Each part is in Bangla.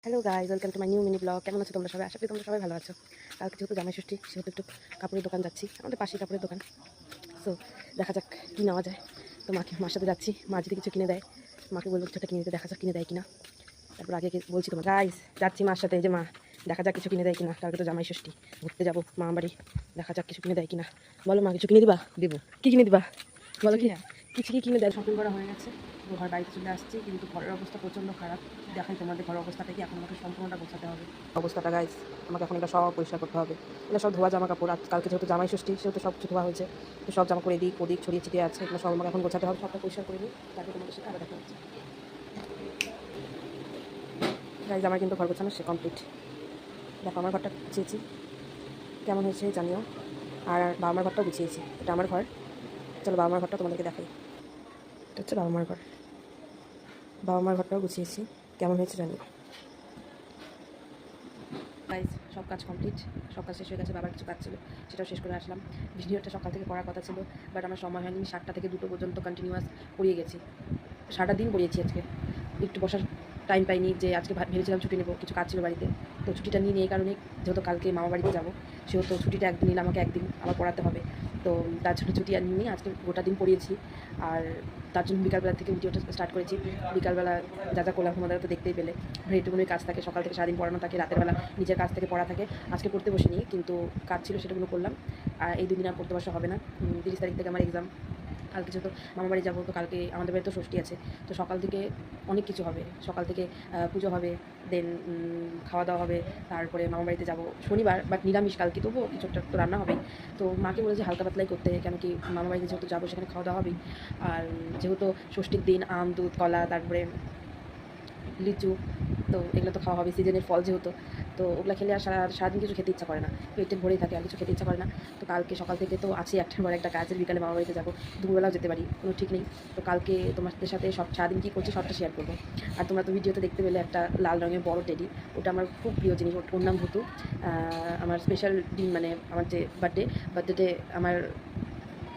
Hello guys, welcome to my new mini blog. কেমন আছো তোমরা সবাই? আশা করি তোমরা সবাই ভালো আছো। কালকে যেহেতু জামাই ষষ্ঠী, সেহেতু একটু কাপড়ের দোকান যাচ্ছি, আমাদের পাশেই কাপড়ের দোকান। সো দেখা যাক কী নেওয়া যায়। তো মার সাথে যাচ্ছি, মা যদি কিছু কিনে দেয়, মাকে বলবো কিছু একটা কিনে দিতে, দেখা যাক কিনে দেয় কিনা। তারপর আগে বলছি তোমার গাইজ, যাচ্ছি মার সাথে, যে মা দেখা যাক কিছু কিনে দেয় কিনা। কালকে তো জামাই ষষ্ঠী, ঘুরতে যাবো মা বাড়ি, দেখা যাক কিছু কিনে দেয় কিনা। বলো মা, কিছু কিনে দিবা? দেবো। কী কিনে দিবা বলো? কি কিছু কি কিনে দেয়? শপিং করা হয়ে গেছে, তো ঘর বাড়িতে চলে আসছি, কিন্তু ঘরের অবস্থা প্রচণ্ড খারাপ। দেখাই তোমাদের ঘরের অবস্থাটা কি। এখন আমাকে সম্পূর্ণটা গোছাতে হবে অবস্থাটা গাইজ। আমাকে এখন এটা সব পরিষ্কার করতে হবে। এটা সব ধোয়া জামা কাপড়, আজ কালকে যেহেতু জামাই ষষ্ঠী, সেহেতু সব কিছু ধোয়া হয়েছে। তো সব জামা করে এদিক ওদিক ছড়িয়ে ছিটিয়ে আছে, এগুলো সব আমাকে এখন গোছাতে হবে। সবটা পরিষ্কার করে নিই, তারপরে তোমাদের সাথে আবার দেখা হচ্ছে। গাইজ আমার কিন্তু ঘর গোছানো সে কমপ্লিট। দেখো আমার ঘরটা গুছিয়েছি, কেমন হয়েছে জানিও। আর বাবা মার ঘরটাও গুছিয়েছি, এটা আমার ঘর। চলো বাবা মার ঘরটা তোমাদেরকে দেখাই। এটা হচ্ছে বাবা মার ঘর, বাবা মার ঘরটাও গুছিয়েছি, কেমন হয়েছে জানিও। গাইজ সব কাজ কমপ্লিট, সব কাজ শেষ হয়ে গেছে। বাবার কিছু কাজ ছিল, সেটাও শেষ করে আসলাম। ভিডিওটা সকাল থেকে করার কথা ছিল, বাট আমার সময় হয়নি। 7টা থেকে 2টো পর্যন্ত কন্টিনিউয়াস পড়িয়ে গেছি, সারাটা দিন পড়িয়েছি আজকে। একটু বসার টাইম পাইনি, যে আজকে ভেবেছিলাম ছুটি নেবো, কিছু কাজ ছিল বাড়িতে। তো ছুটিটা নিয়ে এই কারণে, যেহেতু কালকে মামা বাড়িতে যাবো, সেহেতু ছুটিটা একদিন নিলে আমাকে একদিন আবার পড়াতে হবে। তো তার জন্য ছুটি আর নিয়ে আজকে গোটা দিন পড়িয়েছি। আর তার জন্য বিকালবেলা থেকে ভিডিওটা স্টার্ট করেছি। বিকালবেলা যা যা করলাম তোমাদের তো দেখতেই পেলে। এইটুকুনি কাজ থাকে, সকাল থেকে সারাদিন পড়ানো থাকে, রাতের বেলা নিজের কাজ থেকে পড়া থাকে। আজকে পড়তে বসিনি, কিন্তু কাজ ছিল সেটাগুলো করলাম। আর এই 2 দিন আর পড়তে বসা হবে না। 30 তারিখ থেকে আমার এক্সাম। কালকে যেহেতু মামা বাড়ি যাবো, তো কালকে আমাদের বাড়িতে ষষ্ঠী আছে। তো সকাল থেকে অনেক কিছু হবে, সকাল থেকে পুজো হবে, দেন খাওয়া দাওয়া হবে। তারপরে মামা বাড়িতে যাবো শনিবার, বাট নিরামিষ কালকে, তবুও কিছু একটা তো রান্না হবে। তো মাকে বলেছে হালকা পাতলাই করতে, কেন কি মামা বাড়িতে যেহেতু যাবো, সেখানে খাওয়া দাওয়া হবেই। আর যেহেতু ষষ্ঠীর দিন আম দুধ কলা, তারপরে লিচু, তো এগুলো তো খাওয়া হবে, সিজনের ফল যেহেতু। তো ওগুলো খেলে আর সারাদিন কিছু খেতে ইচ্ছা করে না, পেটের ভরেই থাকে, আর কিছু খেতে ইচ্ছা করে না। তো কালকে সকাল থেকে তো আছে একটার পর একটা কাজের, বিকালে মামা বাড়িতে যাবো, দুপুরবেলাও যেতে পারি, কোনো ঠিক নেই। তো কালকে তোমাদের সাথে সব সারাদিন কী করছি সবটা শেয়ার করবো। আর তোমরা তো ভিডিওতে দেখতে পেলে একটা লাল রঙের বড় টেডি, ওটা আমার খুব প্রিয় জিনিস। ওর নাম ভুতু। আমার স্পেশাল দিন, মানে আমার যে বার্থডেতে আমার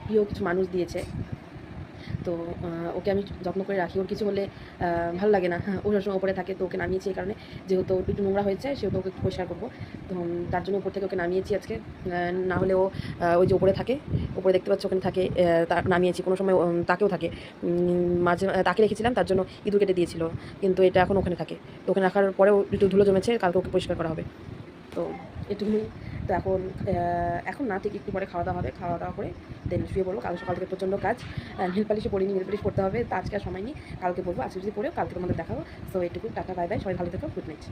প্রিয় কিছু মানুষ দিয়েছে। তো ওকে আমি যত্ন করে রাখি। ওর কিছু হলে ভালো লাগে না, হ্যাঁ, ও সবসময় ওপরে থাকে। তো ওকে নামিয়েছি এই কারণে, যেহেতু ওর একটু নোংরা হয়েছে, সেহেতু ওকে একটু পরিষ্কার করবো। তো তার জন্য উপর থেকে ওকে নামিয়েছি আজকে। না হলে ও ওই যে ওপরে থাকে, ওপরে দেখতে পাচ্ছ ওখানে থাকে, নামিয়েছি। কোনো সময় তাকেও থাকে, মাঝে তাকে রেখেছিলাম, তার জন্য ইঁদুর কেটে দিয়েছিল, কিন্তু এটা এখন ওখানে থাকে। তো ওখানে রাখার পরেও একটু ধুলো জমেছে, কালকে ওকে পরিষ্কার করা হবে। তো এটুকুনি। তো এখন না, ঠিক একটু পরে খাওয়া দাওয়া হবে, খাওয়া দাওয়া করে দেন শুয়ে পড়বো। কাল সকাল থেকে প্রচণ্ড কাজ, নেল পালিশে পড়িনি, নেল পালিশ পড়তে হবে। তা আজকে আর সময় নেই, কালকে পড়বো। আজকে যদি পড়েও কালকে তোমাদের দেখাবো। সো এটুকু, টাটা বাই বাই, সবাই ভালো থেকো, গুড নাইট।